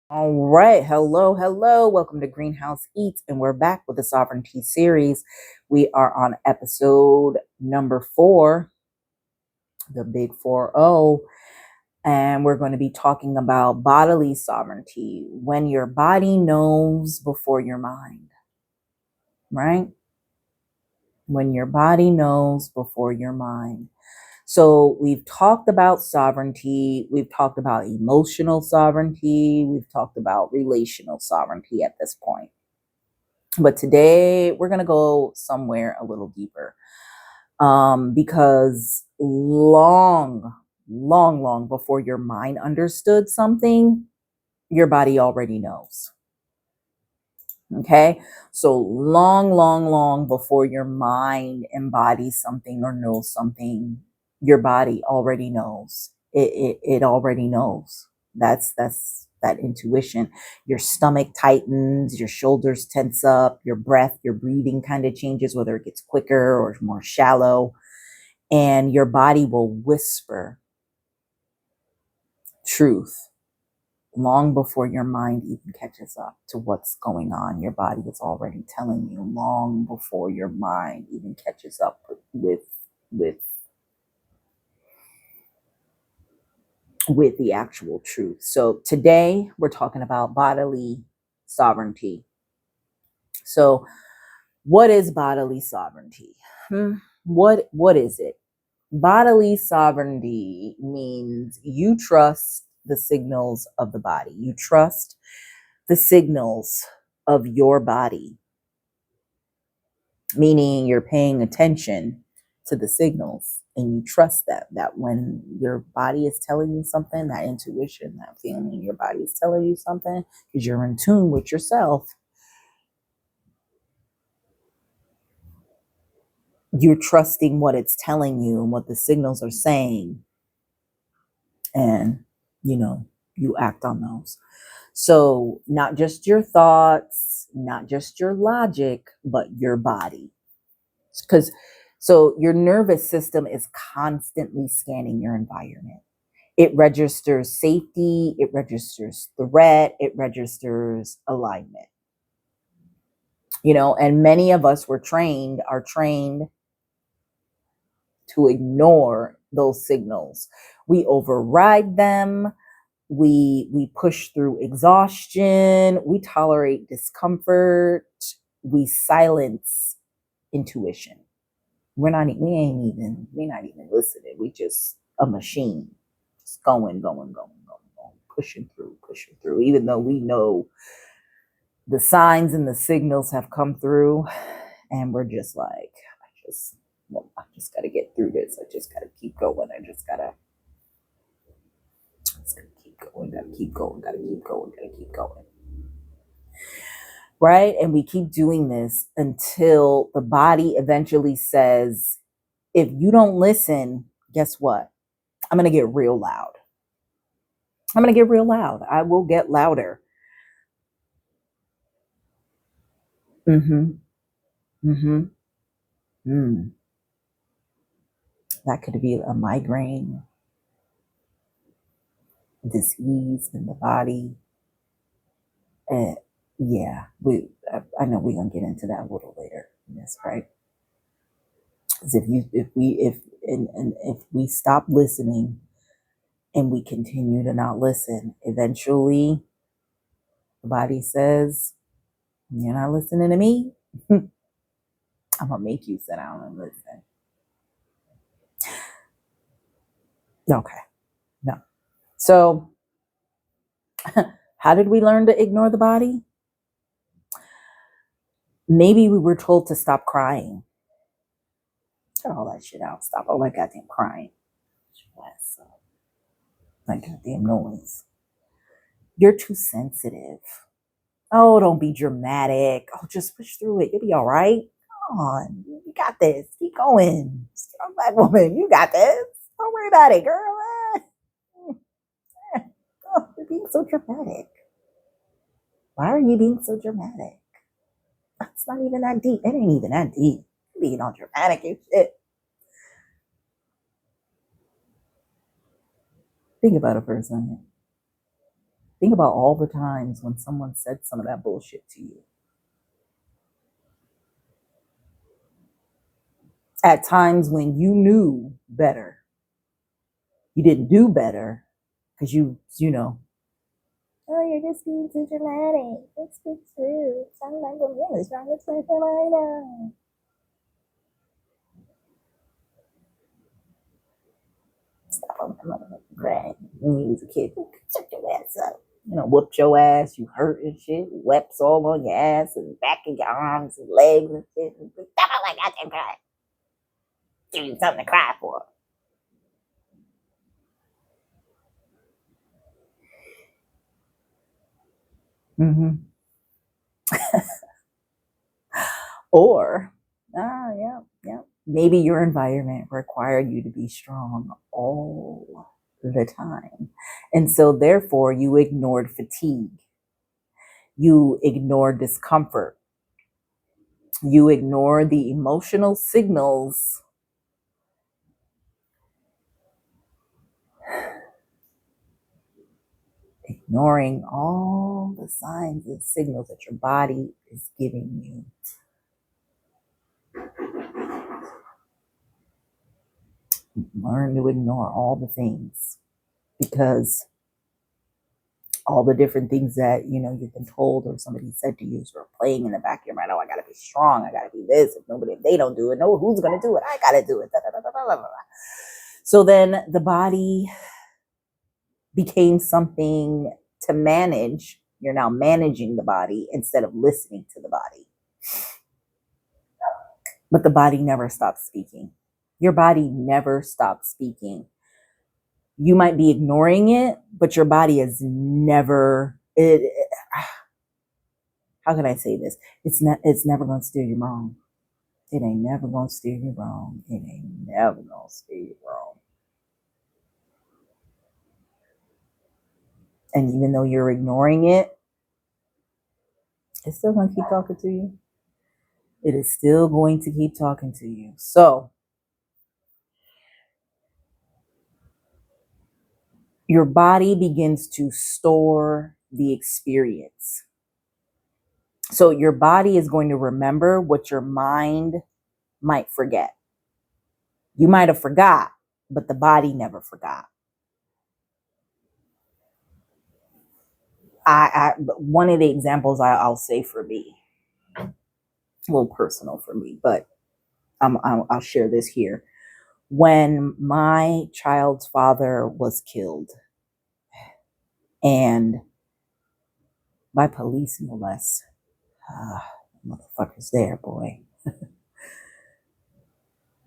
All right. Hello, hello. Welcome to Greenhouse Eats, and we're back with the Sovereignty series. We are on episode number 4, the big 4-0, and we're going to be talking about bodily sovereignty, when your body knows before your mind, right? When your body knows before your mind. So we've talked about sovereignty, we've talked about emotional sovereignty, we've talked about relational sovereignty at this point. But today we're going to go somewhere a little deeper, because long before your mind understood something, your body already knows. Okay, so long before your mind embodies something or knows something, your body already knows. It already knows. That's that intuition. Your stomach tightens, your shoulders tense up, your breath, your breathing kind of changes, whether it gets quicker or more shallow, and your body will whisper truth long before your mind even catches up to what's going on. Your body is already telling you long before your mind even catches up with the actual truth. So today we're talking about bodily sovereignty. So what is bodily sovereignty? What is it? Bodily sovereignty means you trust the signals of the body. You trust the signals of your body, meaning you're paying attention to the signals and you trust that when your body is telling you something, that intuition, that feeling your body is telling you something, because you're in tune with yourself, you're trusting what it's telling you and what the signals are saying, and you act on those. So not just your thoughts, not just your logic, but your body. Because so your nervous system is constantly scanning your environment. It registers safety, it registers threat, it registers alignment. And many of us are trained to ignore those signals. We override them. We push through exhaustion. We tolerate discomfort. We silence intuition. We're not even listening. We just a machine, just going, pushing through. Even though we know the signs and the signals have come through, and we're just like, I just got to get through this. I just got to keep going. I just got to keep going. Got to keep going. Got to keep going. Got to keep going. Right? And we keep doing this until the body eventually says, if you don't listen, guess what? I'm going to get real loud. I'm going to get real loud. I will get louder. Mm-hmm. Mm-hmm. Mm. That could be a migraine, disease in the body. And yeah, I know we're going to get into that a little later in this, right? Because if we stop listening and we continue to not listen, eventually the body says, you're not listening to me. I'm going to make you sit down and listen. Okay. No. So how did we learn to ignore the body? Maybe we were told to stop crying. Cut all that shit out. Stop all that goddamn crying. That goddamn noise. You're too sensitive. Oh, don't be dramatic. Oh, just push through it. You'll be all right. Come on. You got this. Keep going. Strong black woman. You got this. Don't worry about it, girl. Oh, you're being so dramatic. Why are you being so dramatic? It's not even that deep. It ain't even that deep. You're being all dramatic and shit. Think about it for a second. Think about all the times when someone said some of that bullshit to you. At times when you knew better, you didn't do better because you know, oh, you're just being too dramatic. That's so true. Sounds like I'm the strongest person I know. Stop on my motherfucking grind. When you was a kid, shut your ass up. You know, whooped your ass, you hurt and shit, weps all on your ass and back of your arms and legs and shit. Stop on my goddamn cry. Give you something to cry for. Mm-hmm. Or, yeah. Maybe your environment required you to be strong all the time. And so therefore you ignored fatigue. You ignored discomfort. You ignore the emotional signals ignoring all the signs and signals that your body is giving you. Learn to ignore all the things, because all the different things that you've been told or somebody said to you sort of playing in the back of your mind. Oh, I gotta be strong, I gotta be this. If they don't do it, no, who's gonna do it? I gotta do it. So then the body became something to manage. You're now managing the body instead of listening to the body. But the body never stops speaking. Your body never stops speaking. You might be ignoring it, but your body is never, how can I say this? It's never going to steer you wrong. It ain't never going to steer you wrong. It ain't never going to steer you wrong. And even though you're ignoring it, it's still going to keep talking to you. It is still going to keep talking to you. So your body begins to store the experience. So your body is going to remember what your mind might forget. You might have forgot, but the body never forgot. One of the examples I'll say for me, a little personal for me, but I'll share this here. When my child's father was killed, and by police, no less, motherfuckers there, boy.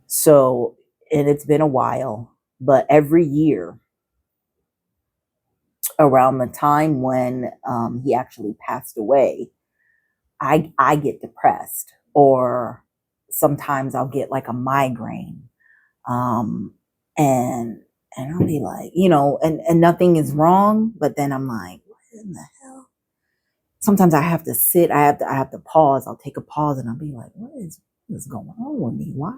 So, and it's been a while, but every year around the time when he actually passed away, I get depressed, or sometimes I'll get like a migraine, and I'll be like, and nothing is wrong, but then I'm like, what in the hell? Sometimes I have to sit, I have to pause. I'll take a pause and I'll be like, what is going on with me? Why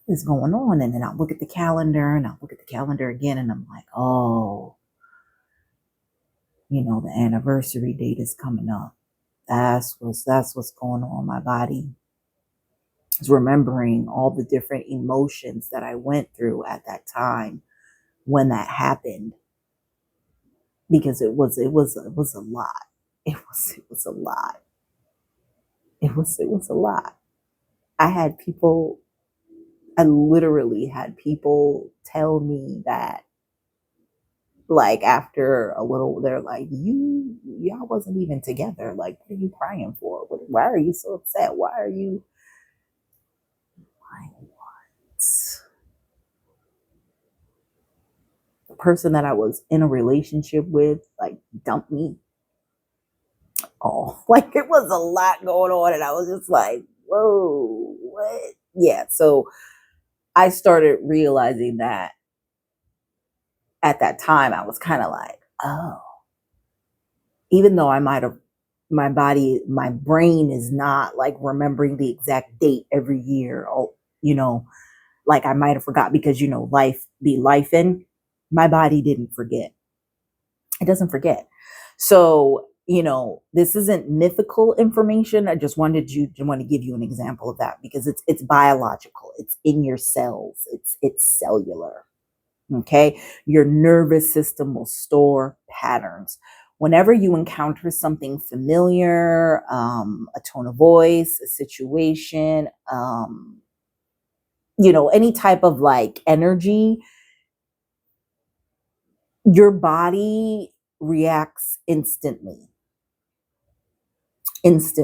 is going on? And then I'll look at the calendar and I'll look at the calendar again, and I'm like, oh, the anniversary date is coming up. That's what's going on. My body is remembering all the different emotions that I went through at that time when that happened, because it was a lot. It was a lot. It was a lot. I literally had people tell me that, like, after a little, they're like, y'all wasn't even together. Like, what are you crying for? Why are you so upset? Why are you, like, what? The person that I was in a relationship with, like, dumped me. Oh, like, it was a lot going on, and I was just like, whoa, what? Yeah, so I started realizing that at that time, I was kind of like, oh, even though my brain is not like remembering the exact date every year, or, like I might have forgot because, life be lifing. My body didn't forget. It doesn't forget. So, this isn't mythical information. I just want to give you an example of that because it's biological. It's in your cells. It's cellular. Okay? Your nervous system will store patterns. Whenever you encounter something familiar, a tone of voice, a situation, any type of like energy, your body reacts instantly. Because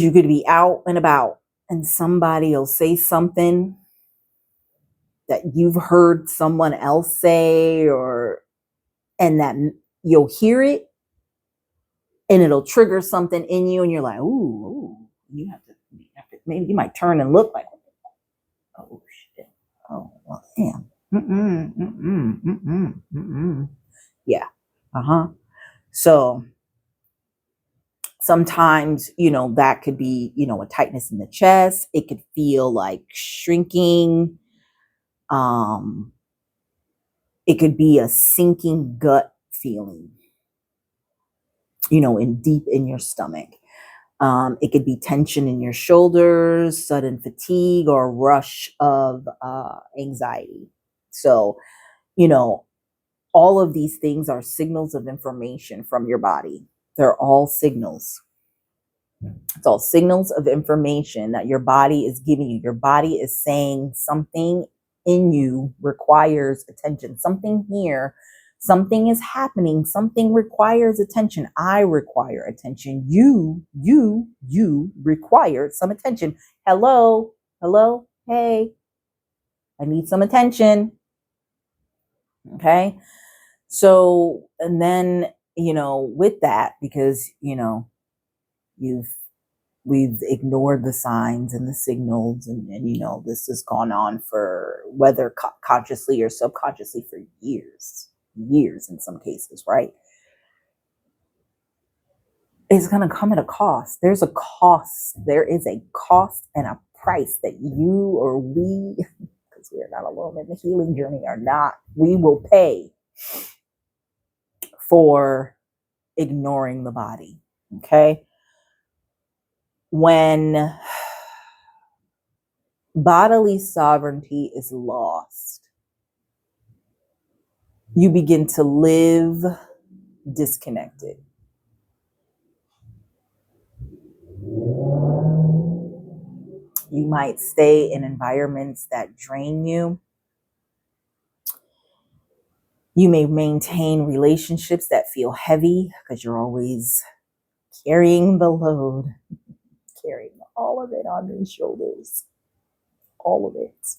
you could be out and about and somebody will say something that you've heard someone else say, and that you'll hear it and it'll trigger something in you and you're like, ooh, you have to maybe you might turn and look like, oh shit, oh well, damn. Yeah. So sometimes, that could be, a tightness in the chest. It could feel like shrinking. It could be a sinking gut feeling, deep in your stomach. It could be tension in your shoulders, sudden fatigue, or rush of anxiety. So, all of these things are signals of information from your body. They're all signals. It's all signals of information that your body is giving you. Your body is saying something in you requires attention. Something here, something is happening. Something requires attention. I require attention. You require some attention. Hello, hey, I need some attention. Okay. So, and then, with that, because, we've ignored the signs and the signals, and this has gone on for whether consciously or subconsciously for years in some cases, right? It's going to come at a cost. There's a cost. There is a cost and a price that you or we, because we are not alone in the healing journey, we will pay for ignoring the body. Okay. When bodily sovereignty is lost, you begin to live disconnected. You might stay in environments that drain you. You may maintain relationships that feel heavy because you're always carrying the load, carrying all of it on your shoulders. All of it.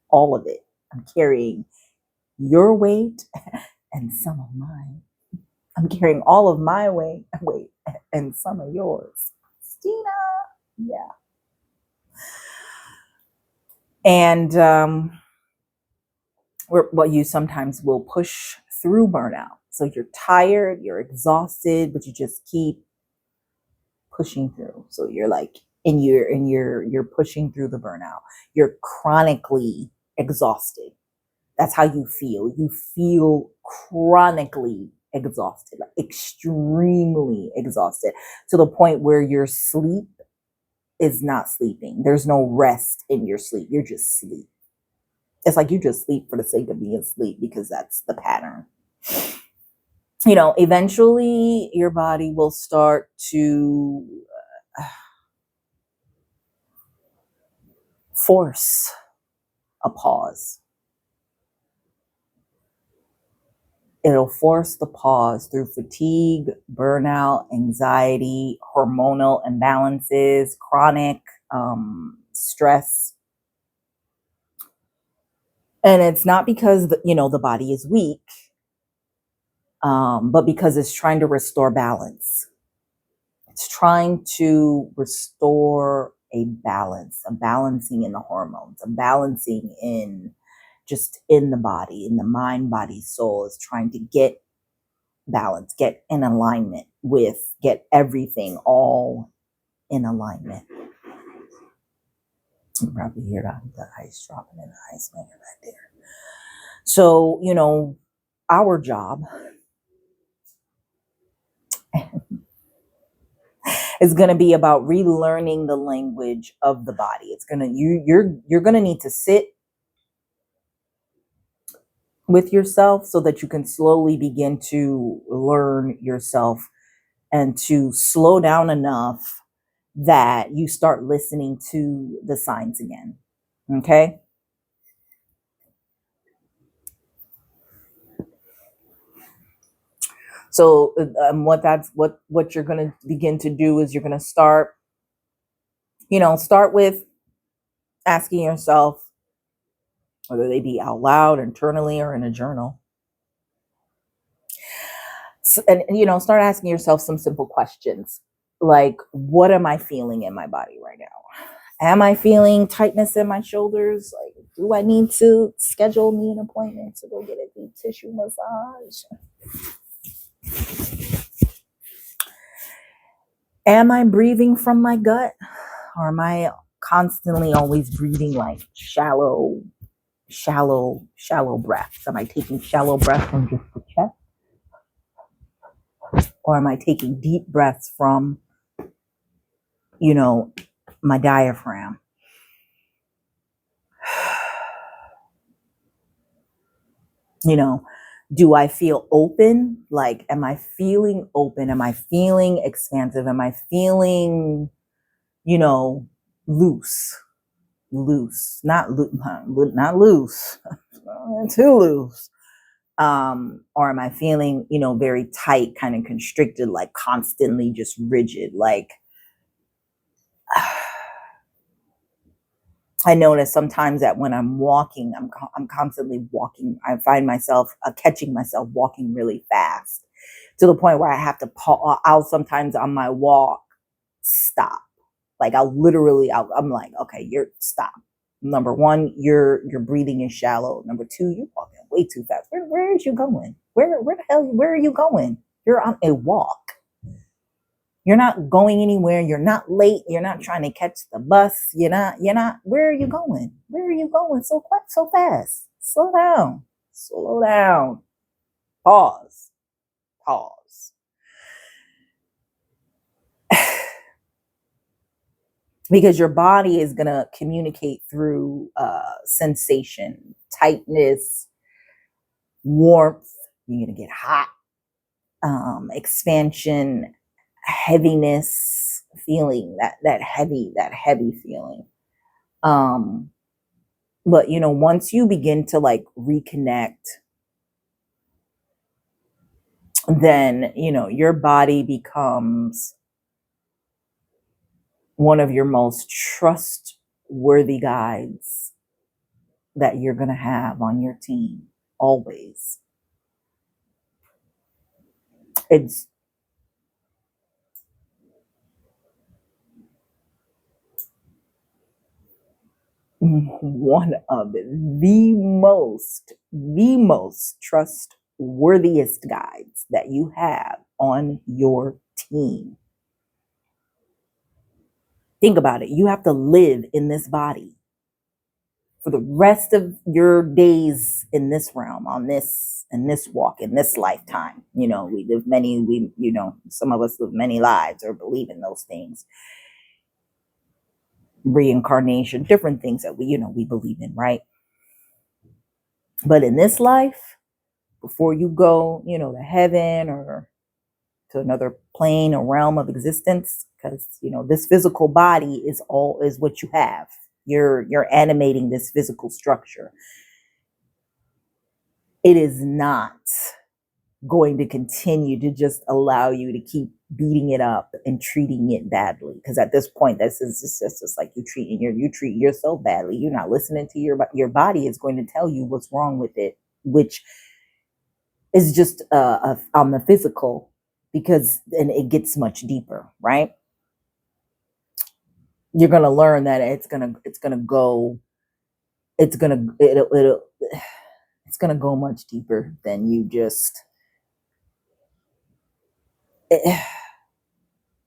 All of it. I'm carrying your weight and some of mine. I'm carrying all of my weight and some of yours. Stina. Yeah. And what you sometimes will push through burnout. So you're tired, you're exhausted, but you just keep pushing through. So you're like, and you're pushing through the burnout. You're chronically exhausted. That's how you feel. You feel chronically exhausted, extremely exhausted, to the point where your sleep is not sleeping. There's no rest in your sleep. You're just sleep. It's like you just sleep for the sake of being asleep because that's the pattern. Eventually your body will start to force a pause. It'll force the pause through fatigue, burnout, anxiety, hormonal imbalances, chronic stress. And it's not because the body is weak, but because it's trying to restore balance. It's trying to restore a balance, a balancing in the hormones, a balancing in just in the body, in the mind, body, soul. Is trying to get balance, get in alignment get everything all in alignment. You probably hear the ice dropping in the ice maker right there. So, our job is going to be about relearning the language of the body. It's going to you're going to need to sit with yourself so that you can slowly begin to learn yourself and to slow down enough that you start listening to the signs again. Okay? So what you're going to begin to do is you're going to start with asking yourself, whether they be out loud, internally, or in a journal. And start asking yourself some simple questions like, what am I feeling in my body right now? Am I feeling tightness in my shoulders? Like, do I need to schedule me an appointment to go get a deep tissue massage? Am I breathing from my gut? Or am I constantly always breathing like shallow breaths? Am I taking shallow breaths from just the chest? Or am I taking deep breaths from, my diaphragm? Do I feel open? Like, am I feeling open? Am I feeling expansive? Am I feeling, loose? Loose, not loose, too loose. Or am I feeling, very tight, kind of constricted, like constantly just rigid? Like, I notice sometimes that when I'm walking, I'm constantly walking. I find myself catching myself walking really fast to the point where I have to I'll sometimes on my walk stop. Like I'm like, okay, stop. Number one, your breathing is shallow. Number two, you're walking way too fast. Where is you going? Where the hell? Where are you going? You're on a walk. You're not going anywhere. You're not late. You're not trying to catch the bus. You're not, where are you going? Where are you going so fast? Slow down. Slow down. Pause. Because your body is going to communicate through sensation, tightness, warmth. You're going to get hot, expansion, heaviness, feeling that heavy feeling. But once you begin to like reconnect, then your body becomes one of your most trustworthy guides that you're going to have on your team always. It's one of the most trustworthiest guides that you have on your team. Think about it. You have to live in this body for the rest of your days in this realm, in this walk, in this lifetime. We live some of us live many lives or believe in those things. Reincarnation, different things that we believe in, right? But in this life, before you go, to heaven or to another plane or realm of existence, because this physical body is what you have. You're animating this physical structure. It is not going to continue to just allow you to keep beating it up and treating it badly, because at this point this is just like you treat yourself badly. You're not listening to your body is going to tell you what's wrong with it, which is just on the physical, because then it gets much deeper, right? You're going to learn that it's going to go much deeper than you just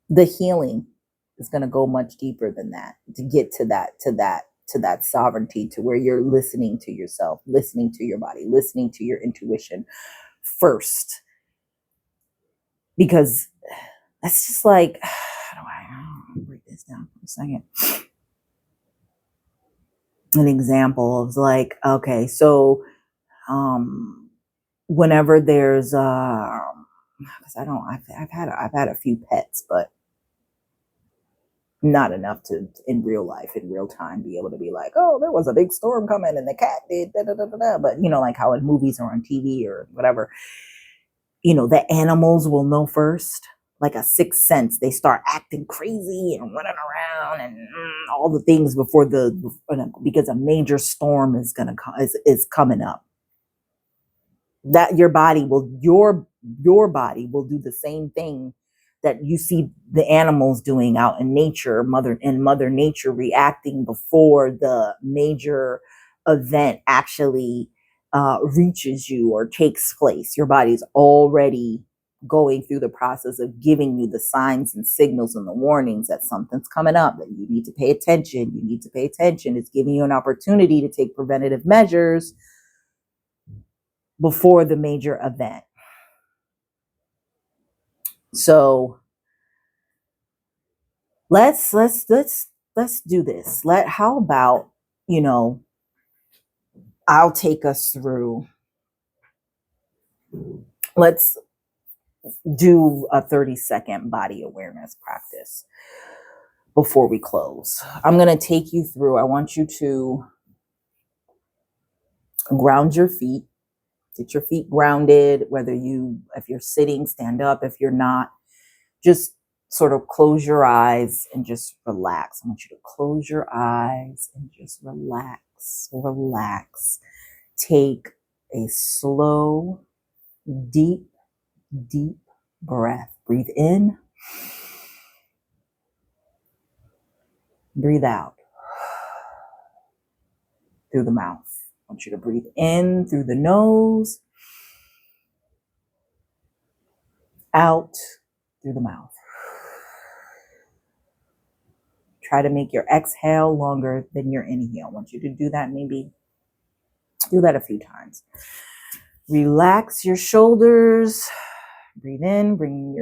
the healing is going to go much deeper than that to get to that to that sovereignty, to where you're listening to yourself, listening to your body, listening to your intuition first. Because that's just like, how do I break this down for a second? An example of like, okay, so whenever there's because I've had a few pets, but not enough to in real life, in real time, be able to be like, oh, there was a big storm coming and the cat did da da da da da. But you know, like how in movies or on TV or whatever, you know, the animals will know first, like a sixth sense. They start acting crazy and running around and all the things before because a major storm is gonna is coming up. That your body will do the same thing that you see the animals doing out in nature, mother nature reacting before the major event actually reaches you or takes place. Your body's already going through the process of giving you the signs and signals and the warnings that something's coming up, that you need to pay attention. It's giving you an opportunity to take preventative measures before the major event. So let's do this. How about, you know, I'll take us through. Let's do a 30-second body awareness practice before we close. I'm going to take you through. I want you to ground your feet. Get your feet grounded, if you're sitting, stand up. If you're not, just sort of close your eyes and just relax. I want you to close your eyes and just relax. Take a slow, deep breath. Breathe in, breathe out through the mouth. I want you to breathe in through the nose, out through the mouth. Try to make your exhale longer than your inhale. I want you to do that, do that a few times. Relax your shoulders. Breathe in, breathe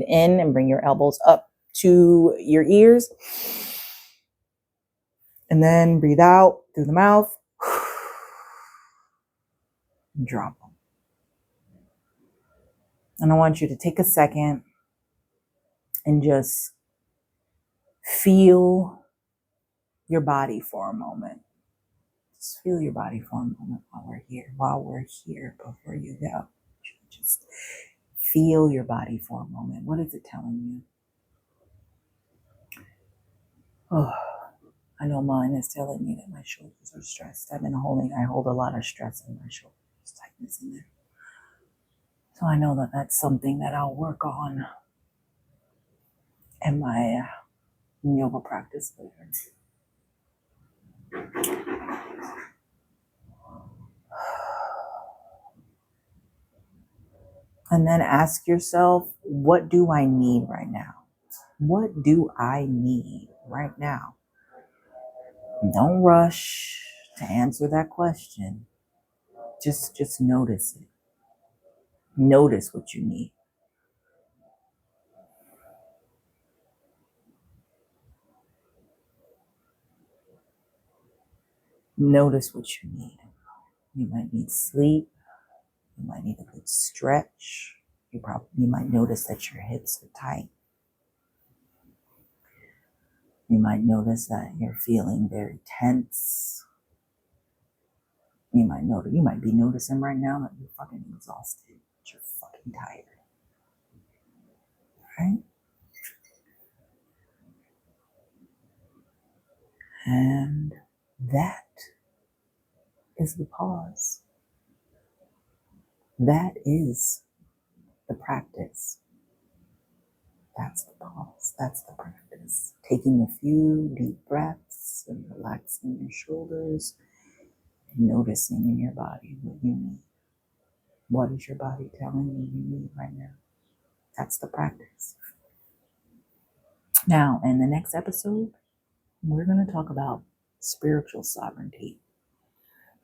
in and bring your elbows up to your ears. And then breathe out through the mouth. And drop them. And I want you to take a second and just feel your body for a moment. Just feel your body for a moment while we're here before you go. Just feel your body for a moment. What is it telling you? Oh, I know mine is telling me that my shoulders are stressed. I hold a lot of stress in my shoulders, tightness in there. So I know that that's something that I'll work on in my yoga practice later. And then ask yourself, what do I need right now? What do I need right now? Don't rush to answer that question. Just notice it. Notice what you need. Notice what you need. You might need sleep. You might need a good stretch. You might notice that your hips are tight. You might notice that you're feeling very tense. You might be noticing right now that you're fucking exhausted. That you're fucking tired. Right? And that is the pause. That is the practice. That's the pause. That's the practice. Taking a few deep breaths and relaxing your shoulders and noticing in your body what you need. What is your body telling you need right now? That's the practice. Now, in the next episode, We're going to talk about spiritual sovereignty,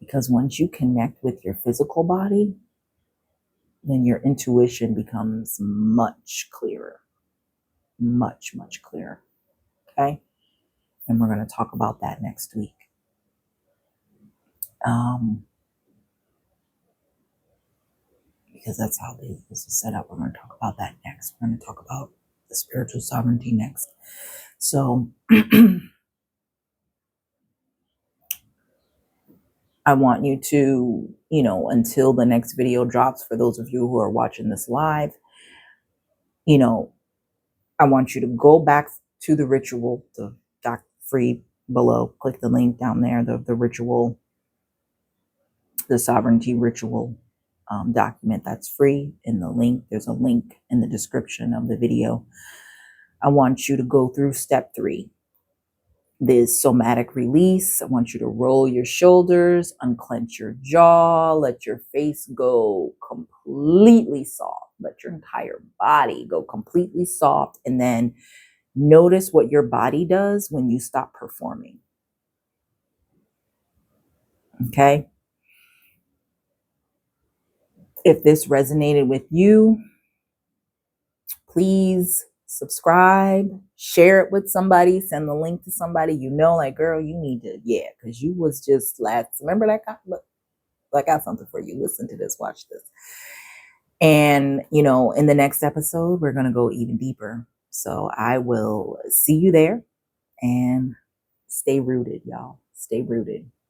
because once you connect with your physical body, then your intuition becomes much clearer, much, much clearer. Okay. And we're going to talk about that next week. Because that's how this is set up. We're going to talk about that next. We're going to talk about the spiritual sovereignty next. So I want you to, until the next video drops, for those of you who are watching this live, I want you to go back to the ritual, the doc free below, click the link down there, the ritual, the sovereignty ritual document that's free in the link. There's a link in the description of the video. I want you to go through step 3. This somatic release. I want you to roll your shoulders, unclench your jaw, let your face go completely soft. Let your entire body go completely soft. And then notice what your body does when you stop performing. Okay? If this resonated with you, please subscribe, share it with somebody, send the link to somebody like, girl, you need to, because you was just remember that? Look, I got something for you. Listen to this, watch this. And, in the next episode, we're going to go even deeper. So I will see you there, and stay rooted, y'all. Stay rooted.